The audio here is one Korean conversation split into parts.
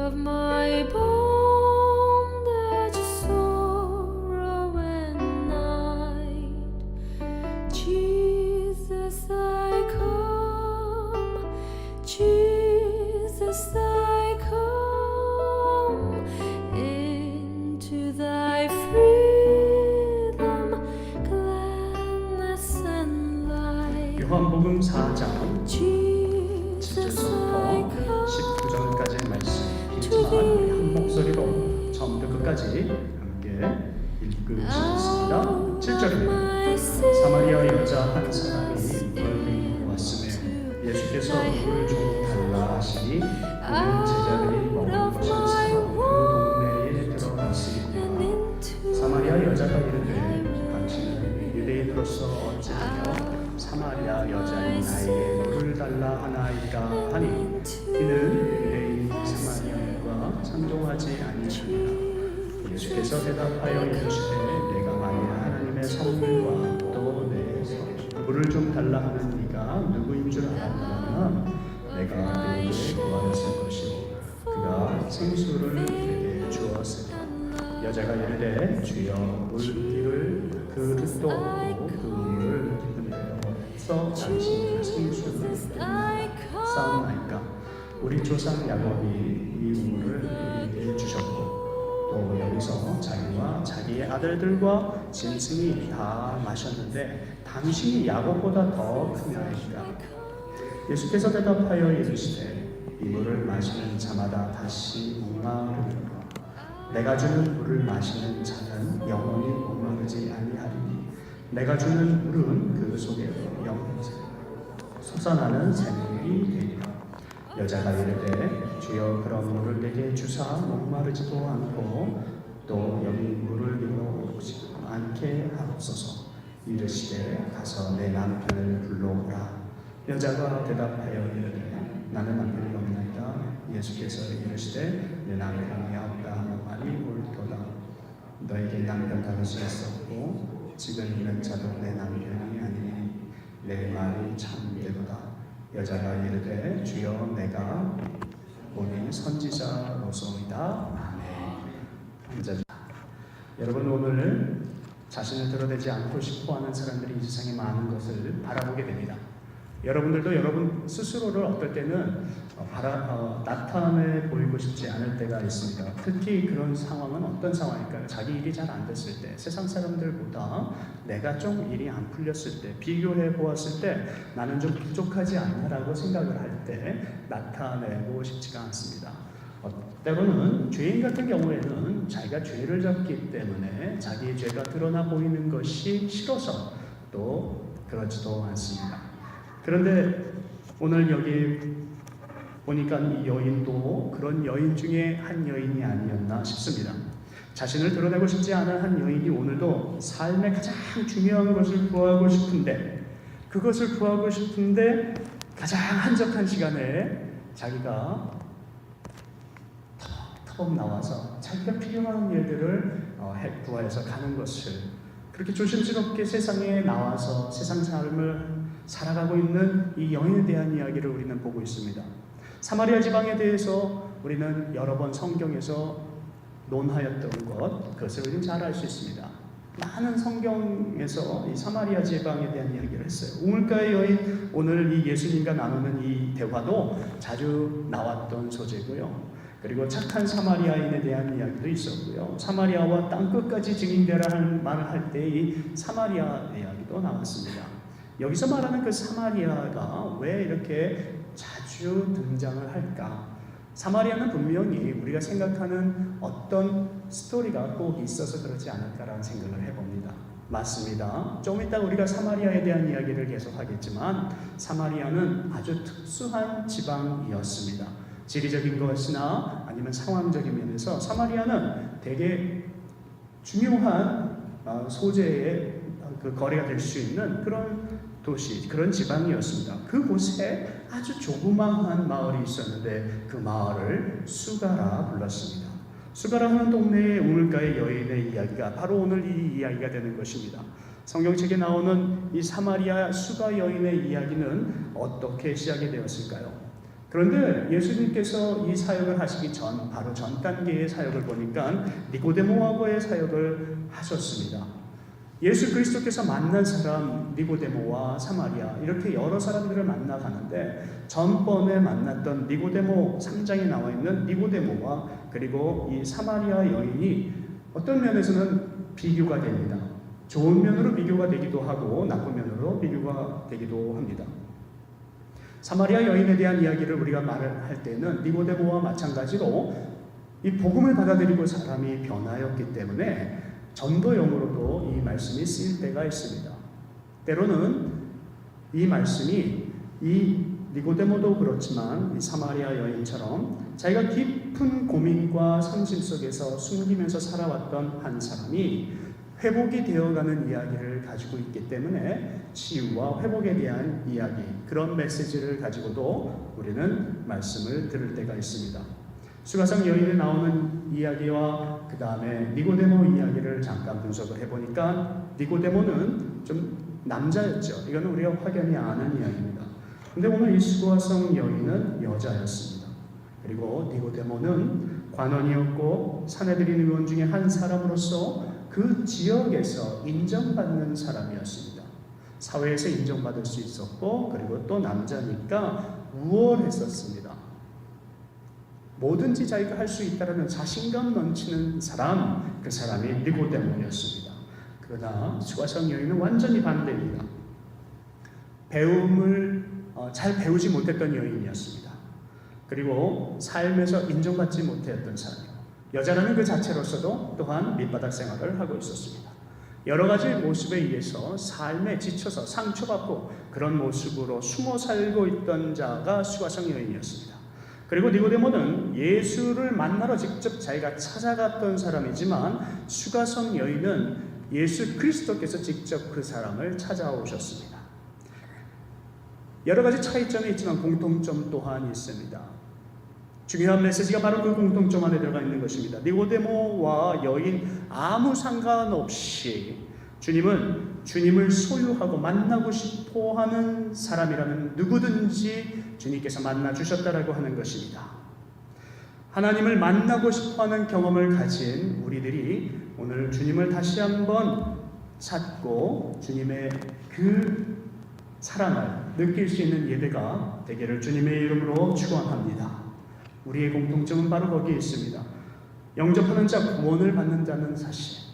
of my bondage, sorrow and night. Jesus, I come. Jesus, I come into thy freedom, gladness and light. 요한복음 4장 Jesus, I 7절부터 come 19절까지의 말씀 길지만 우리 한 목소리로 처음부터 끝까지 함께 읽으시겠습니다. 7절입니다. 사마리아 여자 한 사람이 물을 들고 왔으며 예수께서 물을 좀 달라 하시니 이는 제자들이 먹는 것을 사러 그 동네에 들어갔으니 사마리아 여자가 이르되 당신은 유대인으로서 어찌하여 사마리아 여자인 나에게 물을 달라 하나이까 하니 이는 유대인이 사마리아인과 상종하지 아니하니라. 예수께서 대답하여 이르시되 내가 만일 하나님의 성물과 또 내에서 물을 좀 달라 하는 네가 누구인 줄 알았다면 내가 내게 구하였을 것이요 그가 생수를 내게 주었으리라. 여자가 이르되 주여 물기를 그릇도 없고 그 물을 기분하여 당신의 생수를 싸움나이까. 우리 조상 야곱이 이 물을 우리에게 주셨고 또 여기서 자기와 자기의 아들들과 짐승이 다 마셨는데 당신이 야곱보다 더 크냐이까. 예수께서 대답하여 이르시되 이 물을 마시는 자마다 다시 목마르리라. 내가 주는 물을 마시는 자는 영원히 목마르지 아니하리니 내가 주는 물은 그 속에서 영원히 솟아나는 생명이 되리라. 여자가 이르되 주여 그런 물을 내게 주사 목마르지도 않고 또 여기 물을 잃어오지 않게 하옵소서. 이르시되 가서 내 남편을 불러오라. 여자가 대답하여 이르되 나는 남편이 없나이다. 예수께서 이르시되 내 남편이 없다 하는 말이 옳도다. 너에게 남편 다섯이 있었고 지금 있는 자도 내 남편이 아니니 내 말이 참되도다. 여자가 이르되 주여 내가 본인 선지자로소이다. 아멘. 여러분 오늘 자신을 드러내지 않고 싶어하는 사람들이 이 세상에 많은 것을 바라보게 됩니다. 여러분들도 여러분 스스로를 어떨 때는 나타내 보이고 싶지 않을 때가 있습니다. 특히 그런 상황은 어떤 상황일까요? 자기 일이 잘 안 됐을 때, 세상 사람들보다 내가 좀 일이 안 풀렸을 때, 비교해 보았을 때 나는 좀 부족하지 않냐라고 생각을 할 때 나타내고 싶지가 않습니다. 때로는 죄인 같은 경우에는 자기가 죄를 졌기 때문에 자기의 죄가 드러나 보이는 것이 싫어서 또 그렇지도 않습니다. 그런데 오늘 여기 보니까 이 여인도 그런 여인 중에 한 여인이 아니었나 싶습니다. 자신을 드러내고 싶지 않은 한 여인이 오늘도 삶의 가장 중요한 것을 구하고 싶은데 그것을 구하고 싶은데 가장 한적한 시간에 자기가 턱 나와서 자기가 필요한 일들을 구하여서 가는 것을 그렇게 조심스럽게 세상에 나와서 세상 삶을 살아가고 있는 이 여인에 대한 이야기를 우리는 보고 있습니다. 사마리아 지방에 대해서 우리는 여러 번 성경에서 논하였던 그것을 우리는 잘 알 수 있습니다. 많은 성경에서 이 사마리아 지방에 대한 이야기를 했어요. 우물가의 여인, 오늘 이 예수님과 나누는 이 대화도 자주 나왔던 소재고요. 그리고 착한 사마리아인에 대한 이야기도 있었고요. 사마리아와 땅끝까지 증인되라 하는 말을 할 때 이 사마리아 이야기도 나왔습니다. 여기서 말하는 그 사마리아가 왜 이렇게 자주 등장을 할까? 사마리아는 분명히 우리가 생각하는 어떤 스토리가 꼭 있어서 그렇지 않을까라는 생각을 해봅니다. 맞습니다. 좀 이따 우리가 사마리아에 대한 이야기를 계속 하겠지만 사마리아는 아주 특수한 지방이었습니다. 지리적인 것이나 아니면 상황적인 면에서 사마리아는 되게 중요한 소재의 그 거리가 될 수 있는 그런 도시, 그런 지방이었습니다. 그곳에 아주 조그마한 마을이 있었는데 그 마을을 수가라 불렀습니다. 수가라 하는 동네의 우물가의 여인의 이야기가 바로 오늘 이 이야기가 되는 것입니다. 성경책에 나오는 이 사마리아 수가 여인의 이야기는 어떻게 시작이 되었을까요? 그런데 예수님께서 이 사역을 하시기 전, 바로 전 단계의 사역을 보니까 니고데모하고의 사역을 하셨습니다. 예수 그리스도께서 만난 사람 니고데모와 사마리아 이렇게 여러 사람들을 만나가는데 전번에 만났던 니고데모 3장에 나와 있는 니고데모와 그리고 이 사마리아 여인이 어떤 면에서는 비교가 됩니다. 좋은 면으로 비교가 되기도 하고 나쁜 면으로 비교가 되기도 합니다. 사마리아 여인에 대한 이야기를 우리가 말을 할 때는 니고데모와 마찬가지로 이 복음을 받아들이고 사람이 변하였기 때문에 전도용으로도 이 말씀이 쓰일 때가 있습니다. 때로는 이 말씀이 이 니고데모도 그렇지만 이 사마리아 여인처럼 자기가 깊은 고민과 상심 속에서 숨기면서 살아왔던 한 사람이 회복이 되어가는 이야기를 가지고 있기 때문에 치유와 회복에 대한 이야기, 그런 메시지를 가지고도 우리는 말씀을 들을 때가 있습니다. 수가성 여인에 나오는 이야기와 그 다음에 니고데모 이야기를 잠깐 분석을 해보니까 니고데모는 좀 남자였죠. 이거는 우리가 확연히 아는 이야기입니다. 근데 오늘 이 수가성 여인은 여자였습니다. 그리고 니고데모는 관원이었고 사내들인 의원 중에 한 사람으로서 그 지역에서 인정받는 사람이었습니다. 사회에서 인정받을 수 있었고 그리고 또 남자니까 우월했었습니다. 뭐든지 자기가 할 수 있다는 자신감 넘치는 사람, 그 사람이 니고데모였습니다. 그러나 수가성 여인은 완전히 반대입니다. 배움을 잘 배우지 못했던 여인이었습니다. 그리고 삶에서 인정받지 못했던 사람이고 여자라는 그 자체로서도 또한 밑바닥 생활을 하고 있었습니다. 여러 가지 모습에 의해서 삶에 지쳐서 상처받고 그런 모습으로 숨어 살고 있던 자가 수가성 여인이었습니다. 그리고 니고데모는 예수를 만나러 직접 자기가 찾아갔던 사람이지만 수가성 여인은 예수 그리스도께서 직접 그 사람을 찾아오셨습니다. 여러 가지 차이점이 있지만 공통점 또한 있습니다. 중요한 메시지가 바로 그 공통점 안에 들어가 있는 것입니다. 니고데모와 여인 아무 상관없이 주님은 주님을 소유하고 만나고 싶어하는 사람이라면 누구든지 주님께서 만나 주셨다라고 하는 것입니다. 하나님을 만나고 싶어하는 경험을 가진 우리들이 오늘 주님을 다시 한번 찾고 주님의 그 사랑을 느낄 수 있는 예배가 되기를 주님의 이름으로 축원합니다. 우리의 공통점은 바로 거기에 있습니다. 영접하는 자 구원을 받는다는 사실.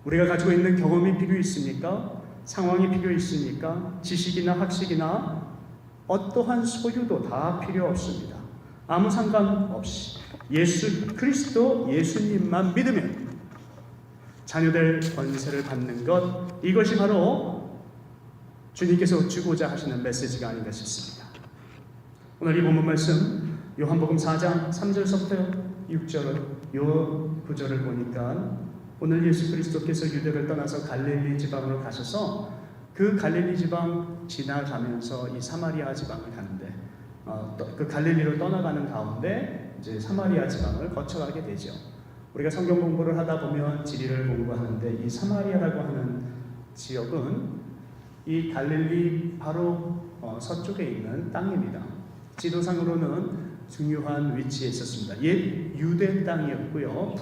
우리가 가지고 있는 경험이 필요 있습니까? 상황이 필요 있습니까? 지식이나 학식이나 어떠한 소유도 다 필요 없습니다. 아무 상관없이 예수 그리스도 예수님만 믿으면 자녀될 권세를 받는 것, 이것이 바로 주님께서 주고자 하시는 메시지가 아닌가 싶습니다. 오늘 이 본문 말씀 요한복음 4장 3절서부터 6절 요 구절을 보니까 오늘 예수 그리스도께서 유대를 떠나서 갈릴리 지방으로 가셔서 그 갈릴리 지방 지나가면서 이 사마리아 지방을 가는데 그 갈릴리로 떠나가는 가운데 이제 사마리아 지방을 거쳐가게 되죠. 우리가 성경 공부를 하다 보면 지리를 공부하는데 이 사마리아라고 하는 지역은 이 갈릴리 바로 서쪽에 있는 땅입니다. 지도상으로는 중요한 위치에 있었습니다. 옛 유대 땅이었고요.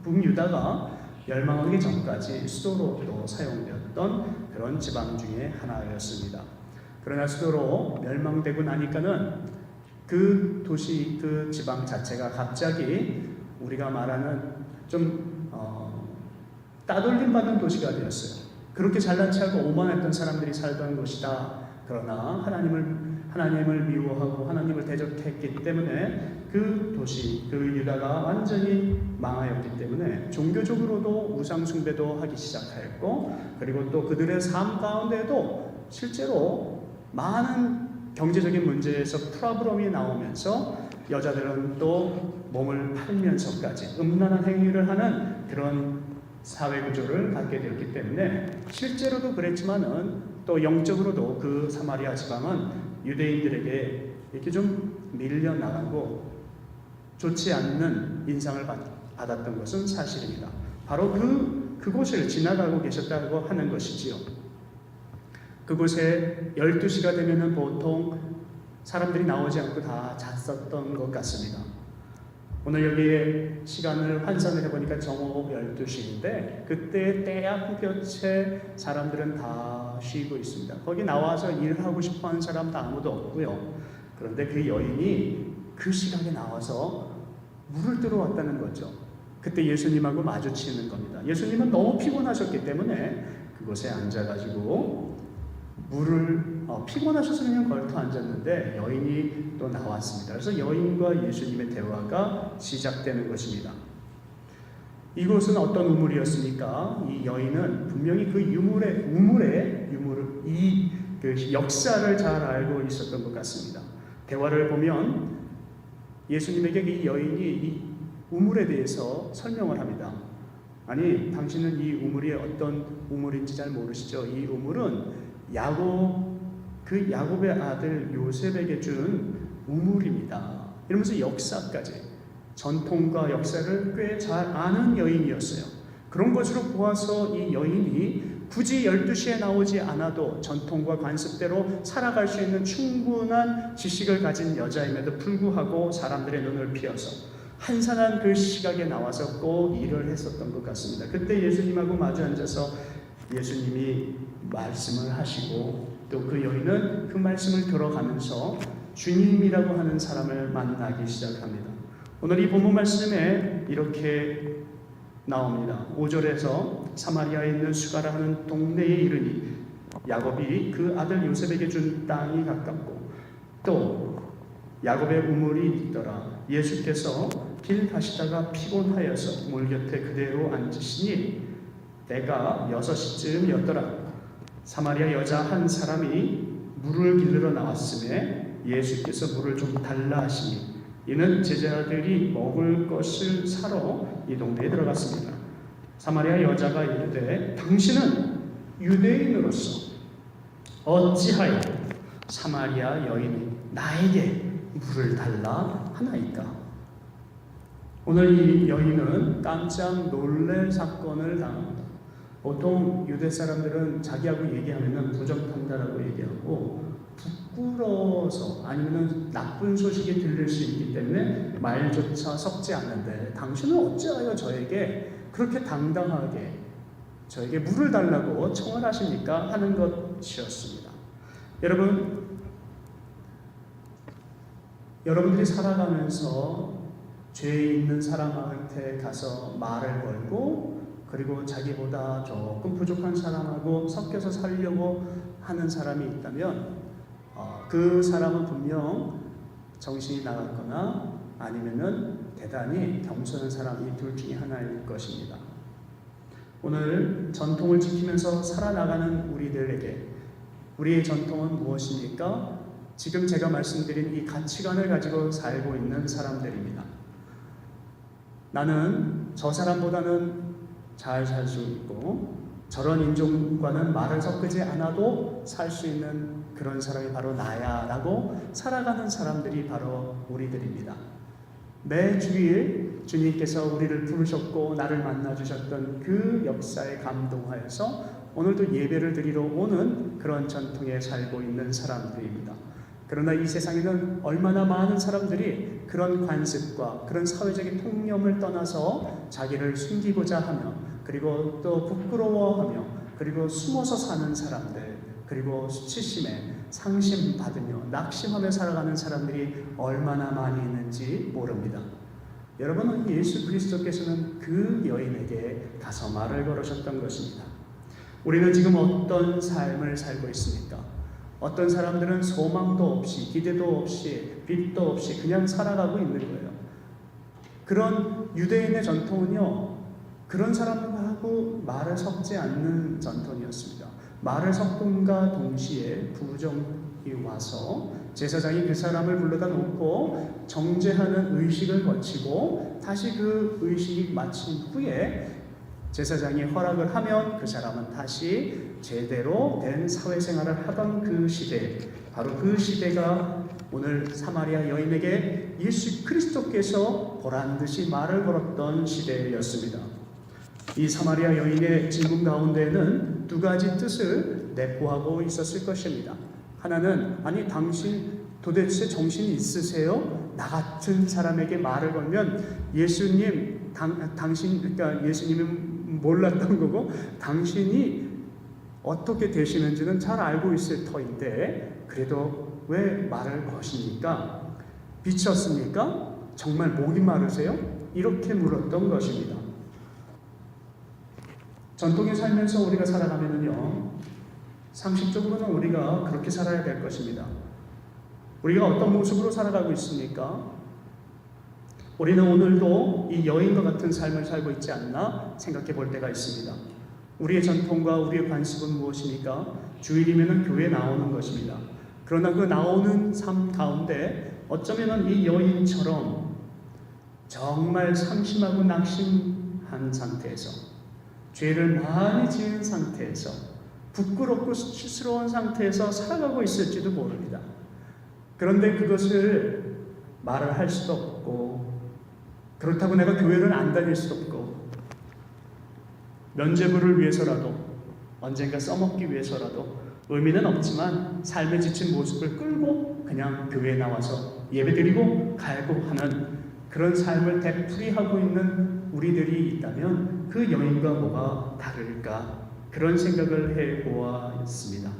북유다가 멸망하기 전까지 수도로 또 사용되었던 그런 지방 중에 하나였습니다. 그러나 수도로 멸망되고 나니까는 그 도시, 그 지방 자체가 갑자기 우리가 말하는 좀 따돌림 받는 도시가 되었어요. 그렇게 잘난 체하고 오만했던 사람들이 살던 곳이다. 그러나 하나님을 미워하고 하나님을 대적했기 때문에 그 도시, 그 유다가 완전히 망하였기 때문에 종교적으로도 우상 숭배도 하기 시작하였고, 그리고 또 그들의 삶 가운데도 실제로 많은 경제적인 문제에서 프로브럼이 나오면서 여자들은 또 몸을 팔면서까지 음란한 행위를 하는 그런 사회 구조를 갖게 되었기 때문에 실제로도 그랬지만은 또 영적으로도 그 사마리아 지방은 유대인들에게 이렇게 좀 밀려나가고 좋지 않는 인상을 받았던 것은 사실입니다. 바로 그곳을 지나가고 계셨다고 하는 것이지요. 그곳에 12시가 되면은 보통 사람들이 나오지 않고 다 잤었던 것 같습니다. 오늘 여기에 시간을 환산을 해보니까 정오후 12시인데 그때 때야무볕에 사람들은 다 쉬고 있습니다. 거기 나와서 일하고 싶어하는 사람도 아무도 없고요. 그런데 그 여인이 그 시간에 나와서 물을 뜨러 왔다는 거죠. 그때 예수님하고 마주치는 겁니다. 예수님은 너무 피곤하셨기 때문에 그곳에 앉아가지고 물을 피곤하셔서 그냥 걸터 앉았는데 여인이 또 나왔습니다. 그래서 여인과 예수님의 대화가 시작되는 것입니다. 이곳은 어떤 우물이었습니까? 이 여인은 분명히 그 우물의 그 역사를 잘 알고 있었던 것 같습니다. 대화를 보면 예수님에게 이 여인이 이 우물에 대해서 설명을 합니다. 아니, 당신은 이 우물이 어떤 우물인지 잘 모르시죠? 이 우물은 야곱의 아들 요셉에게 준 우물입니다. 이러면서 역사까지, 전통과 역사를 꽤 잘 아는 여인이었어요. 그런 것으로 보아서 이 여인이 굳이 12시에 나오지 않아도 전통과 관습대로 살아갈 수 있는 충분한 지식을 가진 여자임에도 불구하고 사람들의 눈을 피해서 한산한 그 시각에 나와서 꼭 일을 했었던 것 같습니다. 그때 예수님하고 마주 앉아서 예수님이 말씀을 하시고 또 그 여인은 그 말씀을 들어가면서 주님이라고 하는 사람을 만나기 시작합니다. 오늘 이 본문 말씀에 이렇게 나옵니다. 5절에서 사마리아에 있는 수가라 하는 동네에 이르니 야곱이 그 아들 요셉에게 준 땅이 가깝고 또 야곱의 우물이 있더라. 예수께서 길 가시다가 피곤하여서 물 곁에 그대로 앉으시니 때가 6시쯤이었더라. 사마리아 여자 한 사람이 물을 길르러 나왔음에 예수께서 물을 좀 달라 하시니 이는 제자들이 먹을 것을 사러 이 동네에 들어갔습니다. 사마리아 여자가 이르되 당신은 유대인으로서 어찌하여 사마리아 여인이 나에게 물을 달라 하나이까? 오늘 이 여인은 깜짝 놀랄 사건을 당합니다. 보통 유대 사람들은 자기하고 얘기하면 부정탐다라고 얘기하고 부끄러워서 아니면 나쁜 소식이 들릴 수 있기 때문에 말조차 섞지 않는데 당신은 어찌하여 저에게 그렇게 당당하게 저에게 물을 달라고 청을 하십니까? 하는 것이었습니다. 여러분들이 살아가면서 죄 있는 사람한테 가서 말을 걸고 그리고 자기보다 조금 부족한 사람하고 섞여서 살려고 하는 사람이 있다면 그 사람은 분명 정신이 나갔거나 아니면은 대단히 겸손한 사람이 둘 중에 하나일 것입니다. 오늘 전통을 지키면서 살아나가는 우리들에게 우리의 전통은 무엇입니까? 지금 제가 말씀드린 이 가치관을 가지고 살고 있는 사람들입니다. 나는 저 사람보다는 잘 살 수 있고 저런 인종과는 말을 섞지 않아도 살 수 있는 그런 사람이 바로 나야 라고 살아가는 사람들이 바로 우리들입니다. 매 주일 주님께서 우리를 부르셨고 나를 만나주셨던 그 역사에 감동하여서 오늘도 예배를 드리러 오는 그런 전통에 살고 있는 사람들입니다. 그러나 이 세상에는 얼마나 많은 사람들이 그런 관습과 그런 사회적인 통념을 떠나서 자기를 숨기고자 하며 그리고 또 부끄러워하며 그리고 숨어서 사는 사람들 그리고 수치심에 상심받으며 낙심하며 살아가는 사람들이 얼마나 많이 있는지 모릅니다. 여러분, 예수 그리스도께서는 그 여인에게 가서 말을 걸으셨던 것입니다. 우리는 지금 어떤 삶을 살고 있습니까? 어떤 사람들은 소망도 없이 기대도 없이 빛도 없이 그냥 살아가고 있는 거예요. 그런 유대인의 전통은요, 그런 사람하고 말을 섞지 않는 전통이었습니다. 말을 섞음과 동시에 부정이 와서 제사장이 그 사람을 불러다 놓고 정죄하는 의식을 거치고 다시 그 의식이 마친 후에 제사장이 허락을 하면 그 사람은 다시 제대로 된 사회생활을 하던 그 시대, 바로 그 시대가 오늘 사마리아 여인에게 예수 그리스도께서 보란듯이 말을 걸었던 시대였습니다. 이 사마리아 여인의 질문 가운데에는 두 가지 뜻을 내포하고 있었을 것입니다. 하나는 아니 당신 도대체 정신이 있으세요? 나 같은 사람에게 말을 걸면 예수님, 그러니까 예수님은 몰랐던 거고 당신이 어떻게 되시는지는 잘 알고 있을 터인데 그래도 왜 말을 거십니까? 미쳤습니까? 정말 목이 마르세요? 이렇게 물었던 것입니다. 전통에 살면서 우리가 살아가면요, 상식적으로는 우리가 그렇게 살아야 될 것입니다. 우리가 어떤 모습으로 살아가고 있습니까? 우리는 오늘도 이 여인과 같은 삶을 살고 있지 않나 생각해 볼 때가 있습니다. 우리의 전통과 우리의 관습은 무엇입니까? 주일이면 교회에 나오는 것입니다. 그러나 그 나오는 삶 가운데 어쩌면 이 여인처럼 정말 상심하고 낙심한 상태에서 죄를 많이 지은 상태에서 부끄럽고 수치스러운 상태에서 살아가고 있을지도 모릅니다. 그런데 그것을 말을 할 수도 없고 그렇다고 내가 교회를 안 다닐 수도 없고 면죄부를 위해서라도 언젠가 써먹기 위해서라도 의미는 없지만 삶에 지친 모습을 끌고 그냥 교회에 나와서 예배드리고 가고 하는 그런 삶을 되풀이하고 있는 우리들이 있다면 그 여인과 뭐가 다를까 그런 생각을 해보았습니다.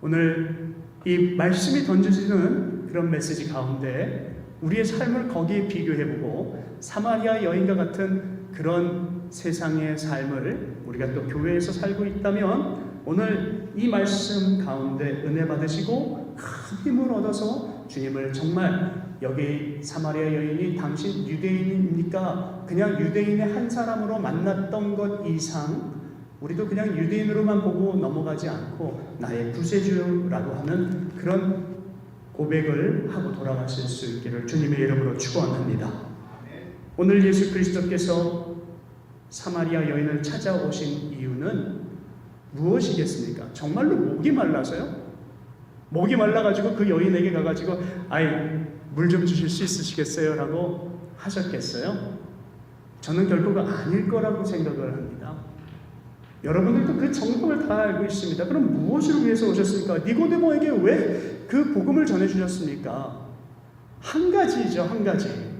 오늘 이 말씀이 던져지는 그런 메시지 가운데 우리의 삶을 거기에 비교해보고 사마리아 여인과 같은 그런 세상의 삶을 우리가 또 교회에서 살고 있다면 오늘 이 말씀 가운데 은혜 받으시고 큰 힘을 얻어서 주님을 정말 여기 사마리아 여인이 당신 유대인입니까? 그냥 유대인의 한 사람으로 만났던 것 이상 우리도 그냥 유대인으로만 보고 넘어가지 않고 나의 구세주라고 하는 그런 고백을 하고 돌아가실 수 있기를 주님의 이름으로 축원합니다. 오늘 예수 그리스도께서 사마리아 여인을 찾아오신 이유는 무엇이겠습니까? 정말로 목이 말라서요? 목이 말라가지고 그 여인에게 가가지고 아이 물 좀 주실 수 있으시겠어요? 라고 하셨겠어요? 저는 결국 아닐 거라고 생각을 합니다. 여러분들도 그 정보를 다 알고 있습니다. 그럼 무엇을 위해서 오셨습니까? 니고데모에게 왜 그 복음을 전해주셨습니까? 한 가지죠, 한 가지.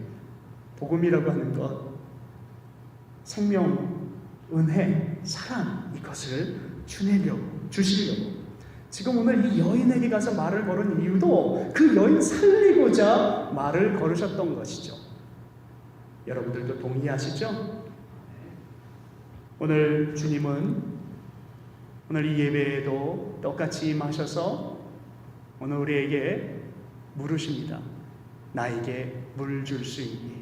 복음이라고 하는 것, 생명, 은혜, 사랑 이것을 주시려고 지금 오늘 이 여인에게 가서 말을 걸은 이유도 그 여인 살리고자 말을 걸으셨던 것이죠. 여러분들도 동의하시죠? 오늘 주님은 오늘 이 예배에도 똑같이 임하셔서 오늘 우리에게 물으십니다. 나에게 물 줄 수 있니?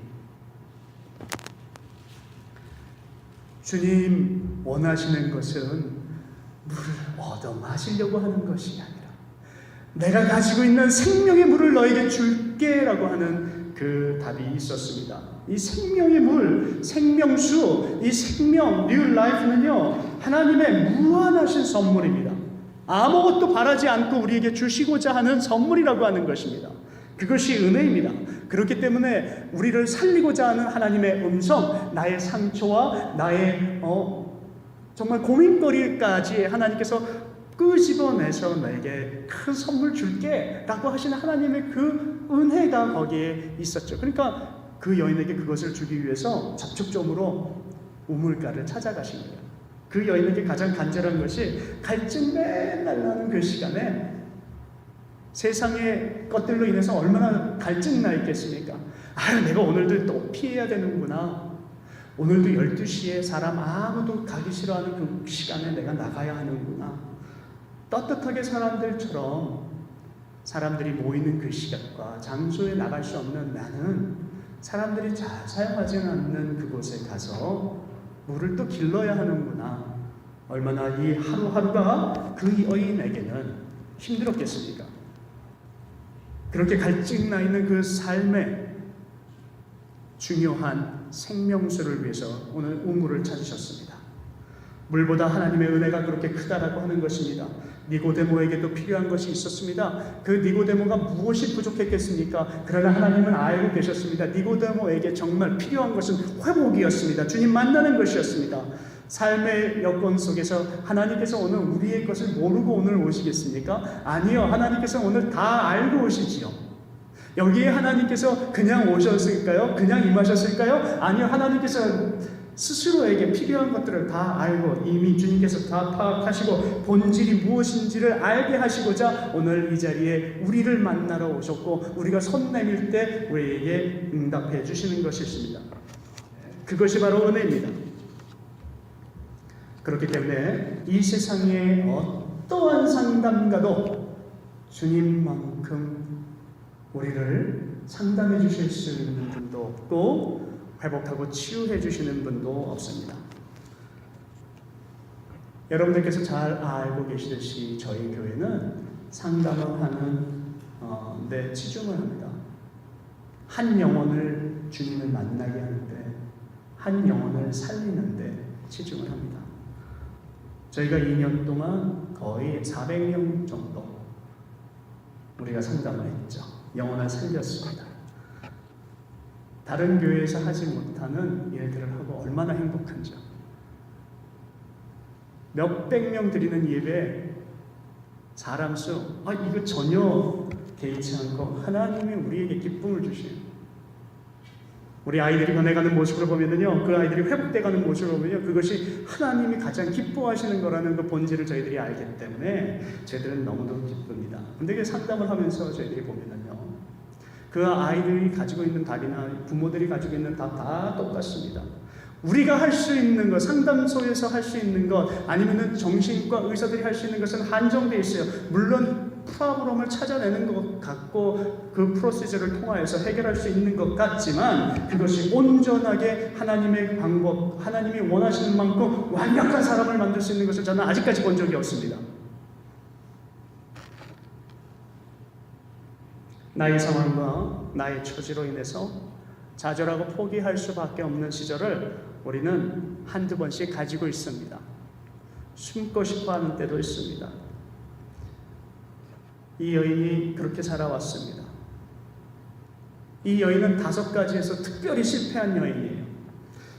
주님 원하시는 것은 물을 얻어 마시려고 하는 것이 아니라 내가 가지고 있는 생명의 물을 너에게 줄게 라고 하는 그 답이 있었습니다. 이 생명의 물, 생명수, 이 생명, 뉴 라이프는요 하나님의 무한하신 선물입니다. 아무것도 바라지 않고 우리에게 주시고자 하는 선물이라고 하는 것입니다. 그것이 은혜입니다. 그렇기 때문에 우리를 살리고자 하는 하나님의 음성, 나의 상처와 나의 정말 고민거리까지 하나님께서 끄집어내서 나에게 큰 선물 줄게 라고 하시는 하나님의 그 은혜가 거기에 있었죠. 그러니까 그 여인에게 그것을 주기 위해서 접촉점으로 우물가를 찾아가신 거예요. 그 여인에게 가장 간절한 것이 갈증 맨날 나는 그 시간에 세상의 것들로 인해서 얼마나 갈증 나 있겠습니까? 내가 오늘도 또 피해야 되는구나. 오늘도 12시에 사람 아무도 가기 싫어하는 그 시간에 내가 나가야 하는구나. 떳떳하게 사람들처럼 사람들이 모이는 그 시간과 장소에 나갈 수 없는 나는 사람들이 잘 사용하지 않는 그곳에 가서 물을 또 길러야 하는구나. 얼마나 이 하루하루가 그 여인에게는 힘들었겠습니까? 그렇게 갈증 나 있는 그 삶에 중요한 생명수를 위해서 오늘 우물을 찾으셨습니다. 물보다 하나님의 은혜가 그렇게 크다라고 하는 것입니다. 니고데모에게도 필요한 것이 있었습니다. 그 니고데모가 무엇이 부족했겠습니까? 그러나 하나님은 알고 계셨습니다. 니고데모에게 정말 필요한 것은 회복이었습니다. 주님 만나는 것이었습니다. 삶의 여건 속에서 하나님께서 오늘 우리의 것을 모르고 오늘 오시겠습니까? 아니요. 하나님께서 오늘 다 알고 오시지요. 여기에 하나님께서 그냥 오셨을까요? 그냥 임하셨을까요? 아니요. 하나님께서 스스로에게 필요한 것들을 다 알고 이미 주님께서 다 파악하시고 본질이 무엇인지를 알게 하시고자 오늘 이 자리에 우리를 만나러 오셨고 우리가 손 내밀 때 우리에게 응답해 주시는 것이십니다. 그것이 바로 은혜입니다. 그렇기 때문에 이 세상의 어떠한 상담가도 주님만큼 우리를 상담해 주실 수 있는 분도 없고 회복하고 치유해 주시는 분도 없습니다. 여러분들께서 잘 알고 계시듯이 저희 교회는 상담을 하는 데 치중을 합니다. 한 영혼을 주님을 만나게 하는데 한 영혼을 살리는데 치중을 합니다. 저희가 2년 동안 거의 400명 정도 우리가 상담을 했죠. 영혼을 살렸습니다. 다른 교회에서 하지 못하는 일들을 하고 얼마나 행복한지요. 몇백 명 드리는 예배 사람 수 이거 전혀 개의치 않고 하나님이 우리에게 기쁨을 주시요. 우리 아이들이 변해가는 모습을 보면은요, 그 아이들이 회복돼가는 모습을 보면요, 그것이 하나님이 가장 기뻐하시는 거라는 그 본질을 저희들이 알기 때문에 저희들은 너무도 기쁩니다. 근데 그 상담을 하면서 저희들이 보면은요, 그 아이들이 가지고 있는 답이나 부모들이 가지고 있는 답 다 똑같습니다. 우리가 할 수 있는 것, 상담소에서 할 수 있는 것, 아니면은 정신과 의사들이 할 수 있는 것은 한정되어 있어요. 물론 프로그램을 찾아내는 것 같고 그 프로시저를 통하여서 해결할 수 있는 것 같지만 그것이 온전하게 하나님의 방법, 하나님이 원하시는 만큼 완벽한 사람을 만들 수 있는 것을 저는 아직까지 본 적이 없습니다. 나의 상황과 나의 처지로 인해서 좌절하고 포기할 수밖에 없는 시절을 우리는 한두 번씩 가지고 있습니다. 숨고 싶어 하는 때도 있습니다. 이 여인이 그렇게 살아왔습니다. 이 여인은 5가지에서 특별히 실패한 여인이에요.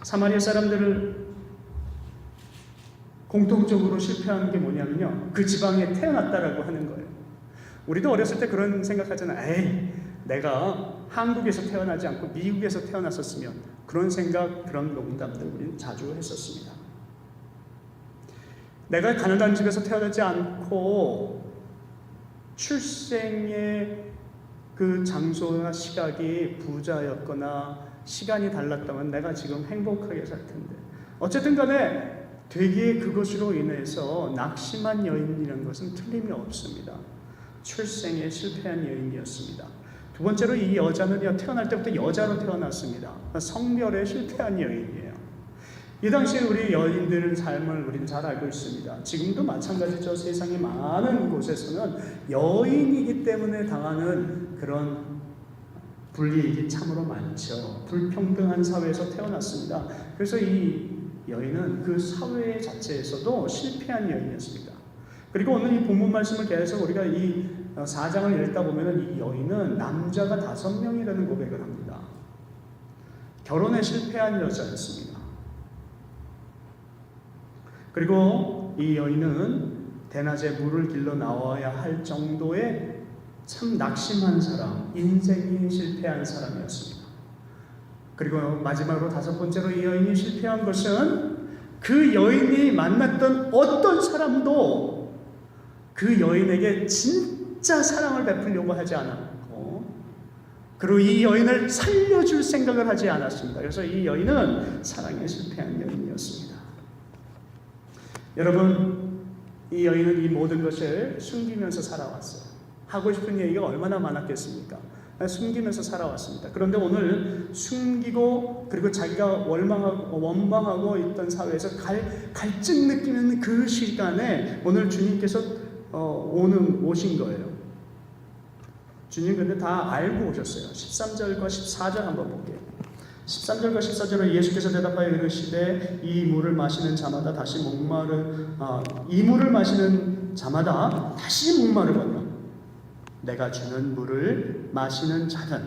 사마리아 사람들을 공통적으로 실패하는 게 뭐냐면요, 그 지방에 태어났다라고 하는 거예요. 우리도 어렸을 때 그런 생각하잖아요. 에이, 내가 한국에서 태어나지 않고 미국에서 태어났었으면, 그런 생각, 그런 농담들 우리는 자주 했었습니다. 내가 가난한 집에서 태어나지 않고 출생의 그 장소나 시각이 부자였거나 시간이 달랐다면 내가 지금 행복하게 살 텐데, 어쨌든 간에 되게 그것으로 인해서 낙심한 여인이라는 것은 틀림이 없습니다. 출생에 실패한 여인이었습니다. 두 번째로 이 여자는요, 태어날 때부터 여자로 태어났습니다. 성별에 실패한 여인이에요. 이 당시에 우리 여인들의 삶을 우리는 잘 알고 있습니다. 지금도 마찬가지죠. 세상의 많은 곳에서는 여인이기 때문에 당하는 그런 불이익이 참으로 많죠. 불평등한 사회에서 태어났습니다. 그래서 이 여인은 그 사회 자체에서도 실패한 여인이었습니다. 그리고 오늘 이 본문 말씀을 계속 우리가 이 4장을 읽다 보면 이 여인은 남자가 5명이라는 고백을 합니다. 결혼에 실패한 여자였습니다. 그리고 이 여인은 대낮에 물을 길러 나와야 할 정도의 참 낙심한 사람, 인생이 실패한 사람이었습니다. 그리고 마지막으로 5번째로 이 여인이 실패한 것은 그 여인이 만났던 어떤 사람도 그 여인에게 진짜 사랑을 베풀려고 하지 않았고, 그리고 이 여인을 살려줄 생각을 하지 않았습니다. 그래서 이 여인은 사랑에 실패한 여인이었습니다. 여러분, 이 여인은 이 모든 것을 숨기면서 살아왔어요. 하고 싶은 얘기가 얼마나 많았겠습니까? 숨기면서 살아왔습니다. 그런데 오늘 숨기고 그리고 자기가 원망하고 있던 사회에서 갈증 느끼는 그 시간에 오늘 주님께서 오신 거예요. 주님 근데 다 알고 오셨어요. 13절과 14절 한번 볼게요. 13절과 14절에 예수께서 대답하여 이르시되 이 물을 마시는 자마다 다시 목마르거니와 내가 주는 물을 마시는 자는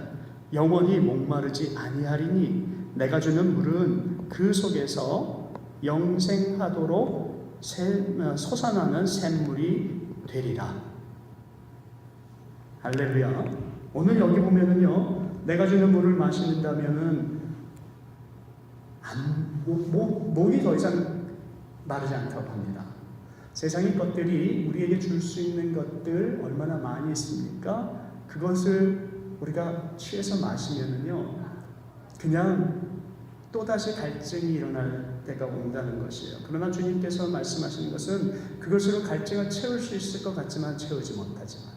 영원히 목마르지 아니하리니 내가 주는 물은 그 속에서 영생하도록 솟아나는 샘물이 되리라. 할렐루야. 오늘 여기 보면은요, 내가 주는 물을 마신다면은 목이 더 이상 마르지 않다고 합니다. 세상의 것들이 우리에게 줄 수 있는 것들 얼마나 많이 있습니까? 그것을 우리가 취해서 마시면은요, 그냥 또다시 갈증이 일어날 때가 온다는 것이에요. 그러나 주님께서 말씀하시는 것은 그것으로 갈증을 채울 수 있을 것 같지만 채우지 못하지만,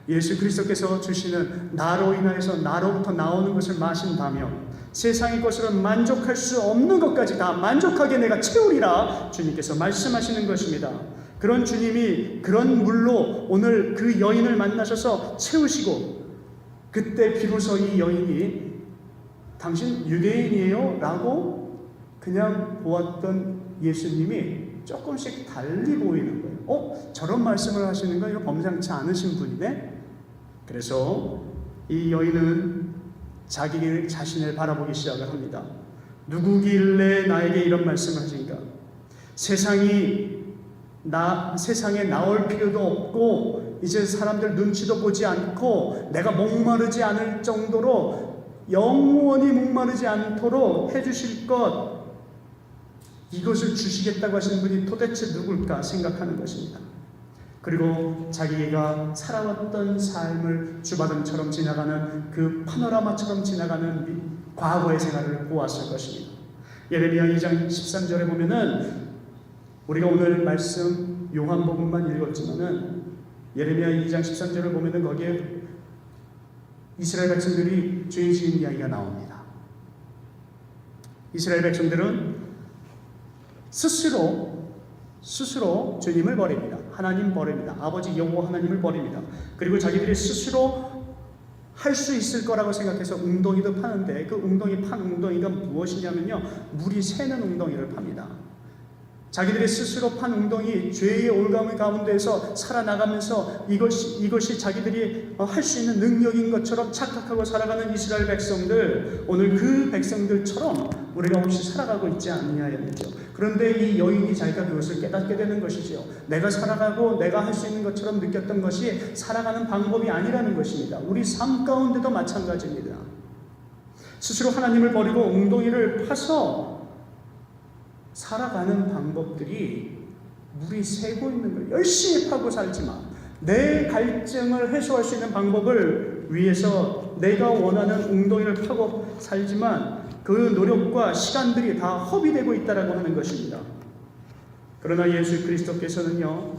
예수 그리스도께서 주시는 나로 인하여서 나로부터 나오는 것을 마신다면 세상의 것으로 만족할 수 없는 것까지 다 만족하게 내가 채우리라 주님께서 말씀하시는 것입니다. 그런 주님이 그런 물로 오늘 그 여인을 만나셔서 채우시고, 그때 비로소 이 여인이 당신 유대인이에요? 라고 그냥 보았던 예수님이 조금씩 달리 보이는 거예요. 저런 말씀을 하시는 거 이거 범상치 않으신 분이네? 그래서 이 여인은 자기 자신을 바라보기 시작을 합니다. 누구길래 나에게 이런 말씀을 하신가? 세상에 나올 필요도 없고 이제 사람들 눈치도 보지 않고 내가 목마르지 않을 정도로 영원히 목마르지 않도록 해주실 것, 이것을 주시겠다고 하시는 분이 도대체 누굴까 생각하는 것입니다. 그리고 자기가 살아왔던 삶을 주바등처럼 지나가는 그 파노라마처럼 지나가는 과거의 생활을 보았을 것입니다. 예레미야 2장 13절에 보면은 우리가 오늘 말씀 요한복음만 읽었지만은 예레미야 2장 13절을 보면은 거기에 이스라엘 백성들이 죄 지은 이야기가 나옵니다. 이스라엘 백성들은 스스로 주님을 버립니다. 하나님 버립니다. 아버지 여호와 하나님을 버립니다. 그리고 자기들이 스스로 할 수 있을 거라고 생각해서 웅덩이도 파는데, 그 판 웅덩이가 무엇이냐면요, 물이 새는 웅덩이를 팝니다. 자기들이 스스로 판 웅덩이, 죄의 올가미 가운데에서 살아나가면서 이것이 자기들이 할 수 있는 능력인 것처럼 착각하고 살아가는 이스라엘 백성들, 오늘 그 백성들처럼 우리가 혹시 살아가고 있지 않느냐였죠. 그런데 이 여인이 자기가 그것을 깨닫게 되는 것이지요. 내가 살아가고 내가 할 수 있는 것처럼 느꼈던 것이 살아가는 방법이 아니라는 것입니다. 우리 삶 가운데도 마찬가지입니다. 스스로 하나님을 버리고 웅덩이를 파서 살아가는 방법들이 물이 새고 있는 거예요. 열심히 파고 살지만 내 갈증을 해소할 수 있는 방법을 위해서 내가 원하는 웅덩이를 파고 살지만 그 노력과 시간들이 다 허비되고 있다라고 하는 것입니다. 그러나 예수 그리스도께서는요,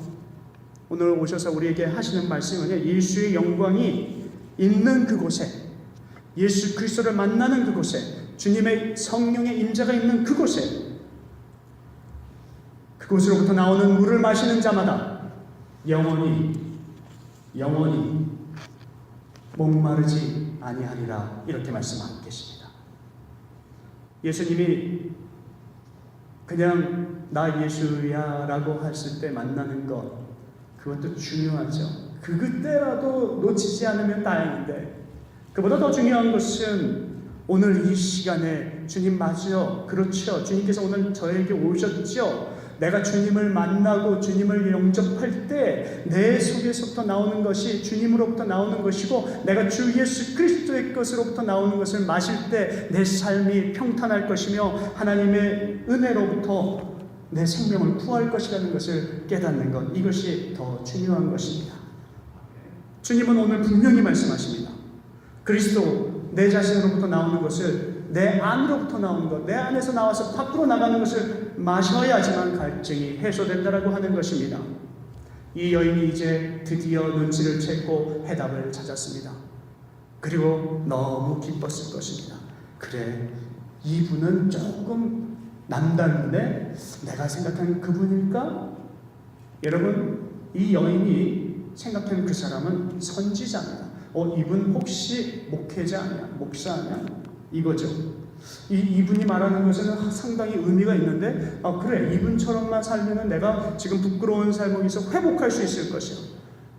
오늘 오셔서 우리에게 하시는 말씀은 예수의 영광이 있는 그곳에, 예수 그리스도를 만나는 그곳에, 주님의 성령의 임재가 있는 그곳으로부터 나오는 물을 마시는 자마다 영원히 목마르지 아니하리라, 이렇게 말씀하고 계십니다. 예수님이 그냥 나 예수야 라고 했을 때 만나는 것, 그것도 중요하죠. 그때라도 놓치지 않으면 다행인데, 그보다 더 중요한 것은 오늘 이 시간에 주님 맞죠? 그렇죠. 주님께서 오늘 저에게 오셨죠? 내가 주님을 만나고 주님을 영접할 때 내 속에서부터 나오는 것이 주님으로부터 나오는 것이고, 내가 주 예수 그리스도의 것으로부터 나오는 것을 마실 때 내 삶이 평탄할 것이며 하나님의 은혜로부터 내 생명을 구할 것이라는 것을 깨닫는 것, 이것이 더 중요한 것입니다. 주님은 오늘 분명히 말씀하십니다. 그리스도, 내 자신으로부터 나오는 것을, 내 안으로부터 나오는 것, 내 안에서 나와서 밖으로 나가는 것을 마셔야지만 갈증이 해소된다라고 하는 것입니다. 이 여인이 이제 드디어 눈치를 채고 해답을 찾았습니다. 그리고 너무 기뻤을 것입니다. 그래, 이분은 조금 남다른데 내가 생각한 그분일까? 여러분, 이 여인이 생각한 그 사람은 선지자입니다. 이분 혹시 목회자 아니야? 목사 아니야? 이거죠. 이분이 말하는 것은 상당히 의미가 있는데, 그래, 이분처럼만 살면 내가 지금 부끄러운 삶에서 회복할 수 있을 것이야.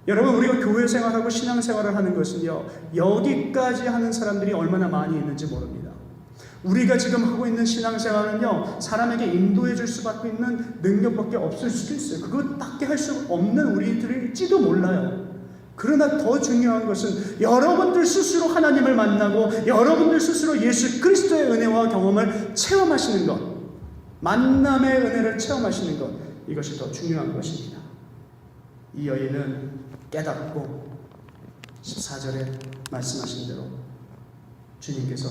여러분, 우리가 교회 생활하고 신앙 생활을 하는 것은요, 여기까지 하는 사람들이 얼마나 많이 있는지 모릅니다. 우리가 지금 하고 있는 신앙생활은요, 사람에게 인도해 줄 수밖에 있는 능력밖에 없을 수도 있어요. 그것밖에 할 수 없는 우리들일지도 몰라요. 그러나 더 중요한 것은 여러분들 스스로 하나님을 만나고 여러분들 스스로 예수 그리스도의 은혜와 경험을 체험하시는 것, 만남의 은혜를 체험하시는 것, 이것이 더 중요한 것입니다. 이 여인은 깨닫고 14절에 말씀하신 대로 주님께서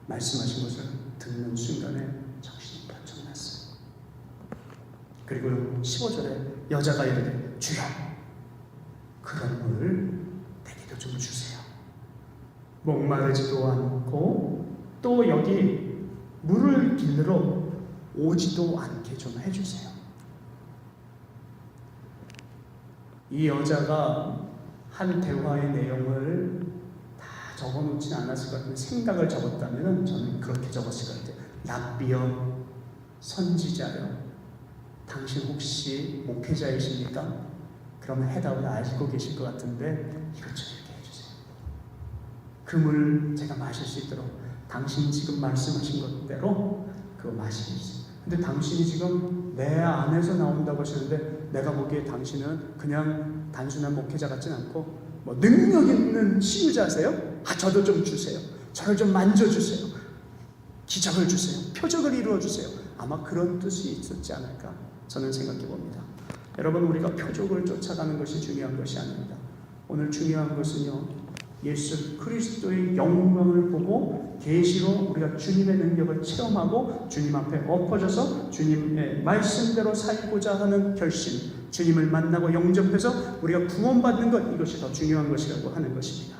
말씀하신 것을 듣는 순간에 정신이 번쩍 났어요. 그리고 15절에 여자가 이르되 주여 그런 물을 내게도 좀 주세요. 목마르지도 않고 또 여기 물을 길러 오지도 않게 좀 해주세요. 이 여자가 한 대화의 내용을 다 적어놓지 않았을 것 같은데 생각을 적었다면 저는 그렇게 적었을 것 같아요. 랍비여, 선지자여, 당신 혹시 목회자이십니까? 그러면 해답을 알고 계실 것 같은데 이것 좀 이렇게 해주세요. 그 물 제가 마실 수 있도록 당신이 지금 말씀하신 것대로 그거 마시게 해주세요. 근데 당신이 지금 내 안에서 나온다고 하시는데 내가 보기에 당신은 그냥 단순한 목회자 같진 않고 뭐 능력 있는 치유자세요? 저도 좀 주세요. 저를 좀 만져주세요. 기적을 주세요. 표적을 이루어주세요. 아마 그런 뜻이 있었지 않을까 저는 생각해 봅니다. 여러분, 우리가 표적을 쫓아가는 것이 중요한 것이 아닙니다. 오늘 중요한 것은요, 예수 그리스도의 영광을 보고 계시로 우리가 주님의 능력을 체험하고 주님 앞에 엎어져서 주님의 말씀대로 살고자 하는 결심, 주님을 만나고 영접해서 우리가 구원받는 것, 이것이 더 중요한 것이라고 하는 것입니다.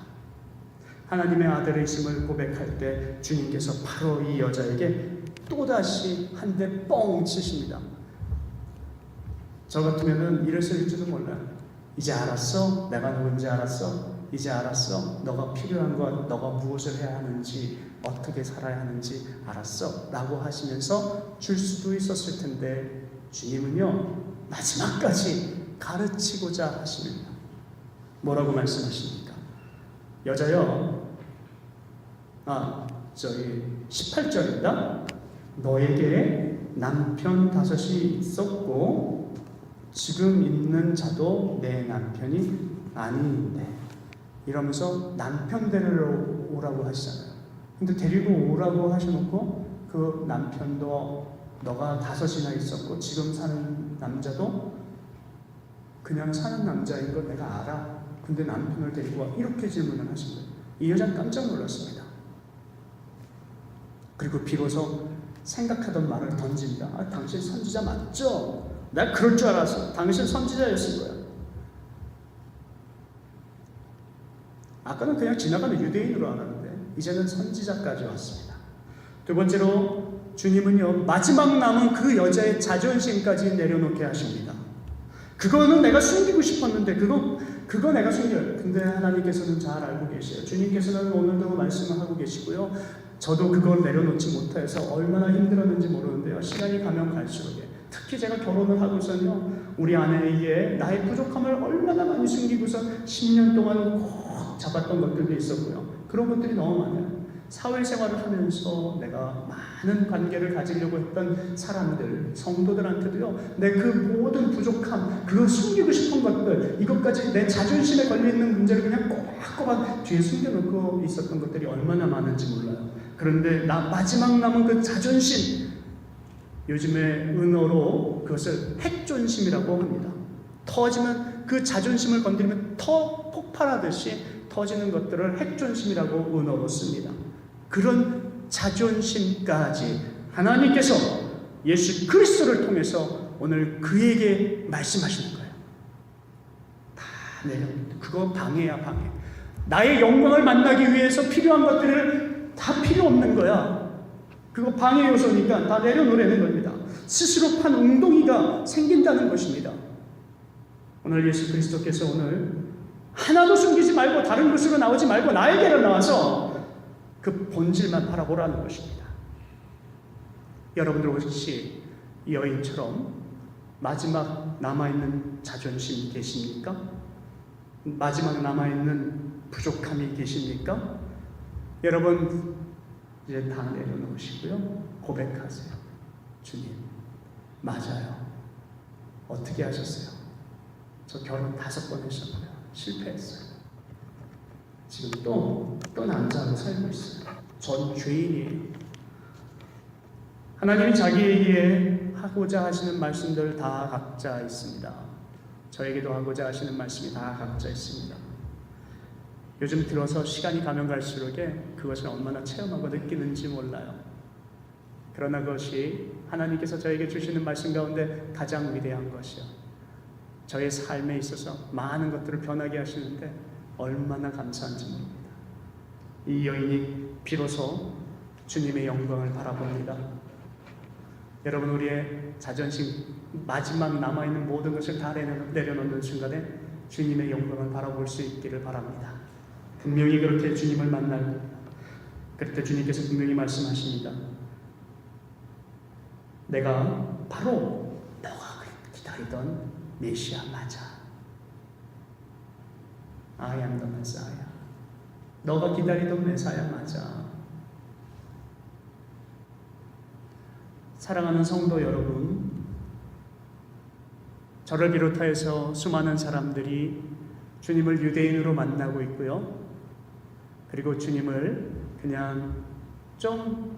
하나님의 아들이심을 고백할 때 주님께서 바로 이 여자에게 또다시 한 대 뻥 치십니다. 저 같으면은 이랬을지도 몰라요. 이제 알았어? 내가 누군지 알았어? 이제 알았어? 너가 필요한 것, 너가 무엇을 해야 하는지, 어떻게 살아야 하는지 알았어? 라고 하시면서 줄 수도 있었을 텐데 주님은요, 마지막까지 가르치고자 하십니다. 뭐라고 말씀하십니까? 여자여, 18절입니다. 너에게 남편 5이 있었고 지금 있는 자도 내 남편이 아닌데, 이러면서 남편 데리러 오라고 하시잖아요. 근데 데리고 오라고 하셔놓고 그 남편도 너가 5이나 있었고 지금 사는 남자도 그냥 사는 남자인 걸 내가 알아. 근데 남편을 데리고 와. 이렇게 질문을 하신 거예요. 이 여자는 깜짝 놀랐습니다. 그리고 비로소 생각하던 말을 던집니다. 당신 선지자 맞죠? 내가 그럴 줄 알았어. 당신 선지자였을 거야. 아까는 그냥 지나가는 유대인으로 알았는데 이제는 선지자까지 왔습니다. 두 번째로 주님은요, 마지막 남은 그 여자의 자존심까지 내려놓게 하십니다. 그거는 내가 숨기고 싶었는데 그거 내가 숨겨요. 근데 하나님께서는 잘 알고 계세요. 주님께서는 오늘도 말씀을 하고 계시고요. 저도 그걸 내려놓지 못해서 얼마나 힘들었는지 모르는데요. 시간이 가면 갈수록 특히 제가 결혼을 하고서는요, 우리 아내에게 나의 부족함을 얼마나 많이 숨기고서 10년 동안 꼭 잡았던 것들도 있었고요. 그런 것들이 너무 많아요. 사회생활을 하면서 내가 많은 관계를 가지려고 했던 사람들, 성도들한테도요, 내 그 모든 부족함, 그거 숨기고 싶은 것들, 이것까지 내 자존심에 걸려있는 문제를 그냥 꼬박꼬박 뒤에 숨겨놓고 있었던 것들이 얼마나 많은지 몰라요. 그런데 마지막 남은 그 자존심, 요즘의 은어로 그것을 핵존심이라고 합니다. 터지면, 그 자존심을 건드리면 터 폭발하듯이 터지는 것들을 핵존심이라고 은어로 씁니다. 그런 자존심까지 하나님께서 예수 그리스도를 통해서 오늘 그에게 말씀하시는 거예요. 다 내려옵니다. 그거 방해야, 방해. 나의 영광을 만나기 위해서 필요한 것들을 다 필요 없는 거야. 그거 방해 요소니까 다 내려놓으라는 겁니다. 스스로 판 웅덩이가 생긴다는 것입니다. 오늘 예수 그리스도께서 오늘 하나도 숨기지 말고 다른 곳으로 나오지 말고 나에게로 나와서 그 본질만 바라보라는 것입니다. 여러분들 혹시 이 여인처럼 마지막 남아있는 자존심이 계십니까? 마지막 남아있는 부족함이 계십니까? 여러분, 이제 다 내려놓으시고요. 고백하세요. 주님, 맞아요. 어떻게 하셨어요? 저 결혼 5번 했었고요. 실패했어요. 지금 또 남자하고 살고 있어요. 전 죄인이에요. 하나님이 자기에게 하고자 하시는 말씀들 다 각자 있습니다. 저에게도 하고자 하시는 말씀이 다 각자 있습니다. 요즘 들어서 시간이 가면 갈수록에 그것을 얼마나 체험하고 느끼는지 몰라요. 그러나 그것이 하나님께서 저에게 주시는 말씀 가운데 가장 위대한 것이요. 저의 삶에 있어서 많은 것들을 변하게 하시는데 얼마나 감사한지 모릅니다. 이 여인이 비로소 주님의 영광을 바라봅니다. 여러분, 우리의 자존심, 마지막 남아있는 모든 것을 다 내려놓는 순간에 주님의 영광을 바라볼 수 있기를 바랍니다. 분명히 그렇게 주님을 만날 그럴 때 주님께서 분명히 말씀하십니다. 내가 바로 너가 기다리던 메시아 맞아. I am the Messiah. 너가 기다리던 메사야 맞아. 사랑하는 성도 여러분, 저를 비롯하여서 수많은 사람들이 주님을 유대인으로 만나고 있고요. 그리고 주님을 그냥 좀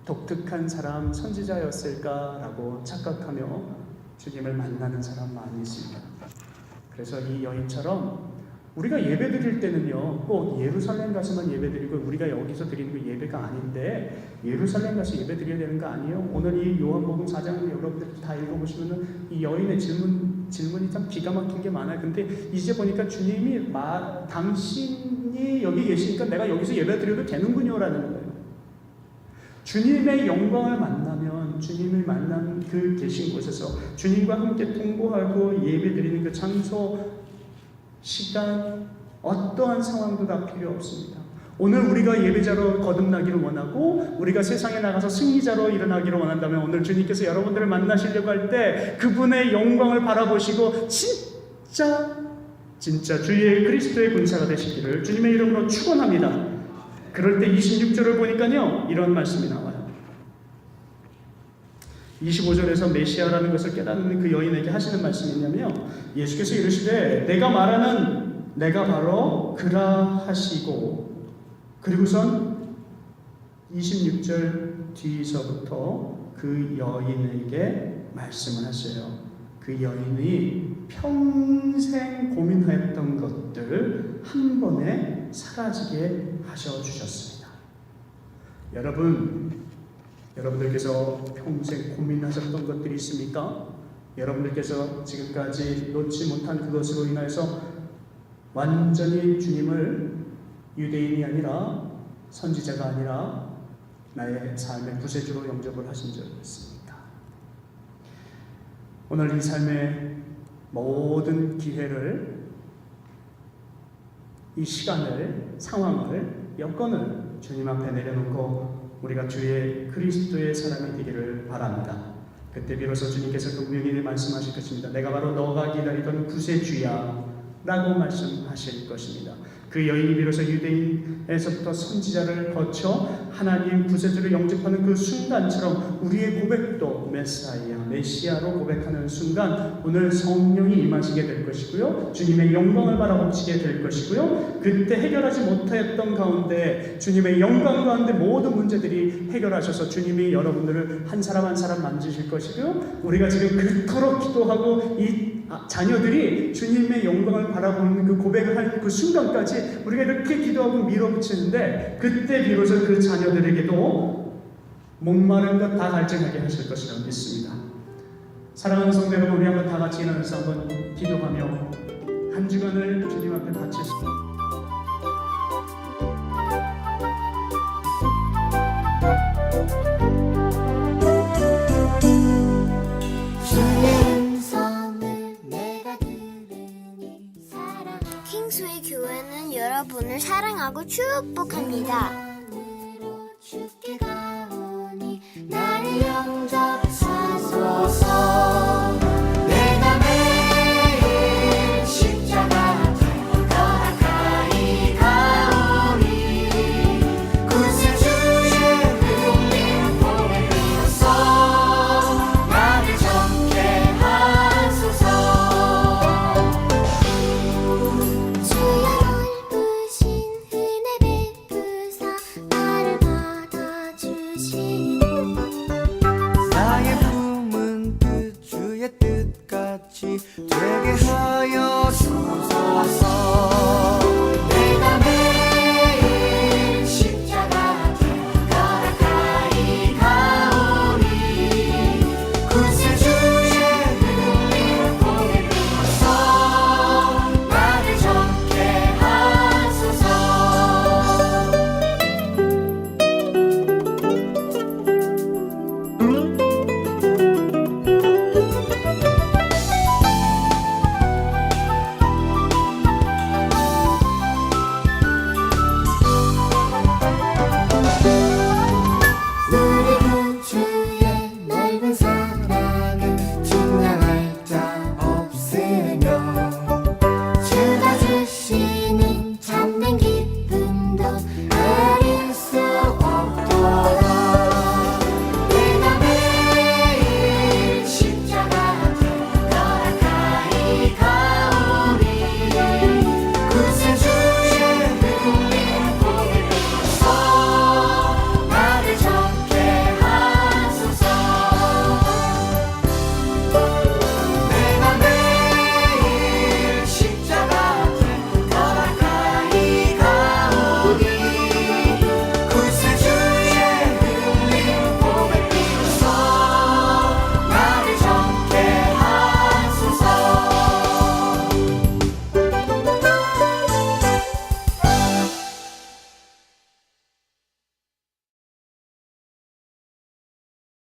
독특한 사람, 선지자였을까라고 착각하며 주님을 만나는 사람 많이 있습니다. 그래서 이 여인처럼 우리가 예배 드릴 때는요, 꼭 예루살렘 가서만 예배 드리고 우리가 여기서 드리는 거 예배가 아닌데, 예루살렘 가서 예배 드려야 되는 거 아니에요? 오늘 이 요한복음 4장을 여러분들 다 읽어보시면은 이 여인의 질문이 참 기가 막힌 게 많아요. 근데 이제 보니까 주님이 당신이 여기 계시니까 내가 여기서 예배 드려도 되는군요 라는 거예요. 주님의 영광을 만나면 주님을 만난 그 계신 곳에서 주님과 함께 통고하고 예배 드리는 그 장소, 시간, 어떠한 상황도 다 필요 없습니다. 오늘 우리가 예배자로 거듭나기를 원하고 우리가 세상에 나가서 승리자로 일어나기를 원한다면 오늘 주님께서 여러분들을 만나시려고 할 때 그분의 영광을 바라보시고 진짜 주의 그리스도의 군사가 되시기를 주님의 이름으로 축원합니다. 그럴 때 26절을 보니까요, 이런 말씀이 나와요. 25절에서 메시아라는 것을 깨닫는 그 여인에게 하시는 말씀이 있냐면요, 예수께서 이르시되 내가 바로 그라 하시고, 그리고선 26절 뒤서부터 그 여인에게 말씀을 하셔요. 그 여인이 평생 고민했던 것들 한 번에 사라지게 하셔주셨습니다. 여러분들께서 평생 고민하셨던 것들이 있습니까? 여러분들께서 지금까지 놓지 못한 그것으로 인해서 완전히 주님을 유대인이 아니라 선지자가 아니라 나의 삶의 구세주로 영접을 하신 적 있습니까? 오늘 이 삶의 모든 기회를, 이 시간을, 상황을, 여건을 주님 앞에 내려놓고 우리가 주의 그리스도의 사람이 되기를 바랍니다. 그때 비로소 주님께서 분명히 말씀하실 것입니다. 내가 바로 너가 기다리던 구세주야 라고 말씀하실 것입니다. 그 여인이 비로소 유대인에서부터 선지자를 거쳐 하나님 구세주를 영접하는 그 순간처럼 우리의 고백도 메시아로 고백하는 순간 오늘 성령이 임하시게 될 것이고요, 주님의 영광을 바라보시게 될 것이고요, 그때 해결하지 못하였던 가운데 주님의 영광 가운데 모든 문제들이 해결하셔서 주님이 여러분들을 한 사람 한 사람 만지실 것이고요, 우리가 지금 그토록 기도하고 이 자녀들이 주님의 영광을 바라보는 그 고백을 할 그 순간까지 우리가 이렇게 기도하고 밀어붙이는데, 그때 비로소 그 자녀들에게도 목마른 것 다 갈증하게 하실 것이라고 믿습니다. 사랑하는 성도 여러분, 우리 한번 다 같이 일어나서 한번 기도하며 한 주간을 주님 앞에 바치시고 킹스웨이 교회는 여러분을 사랑하고 축복합니다. 죽게 가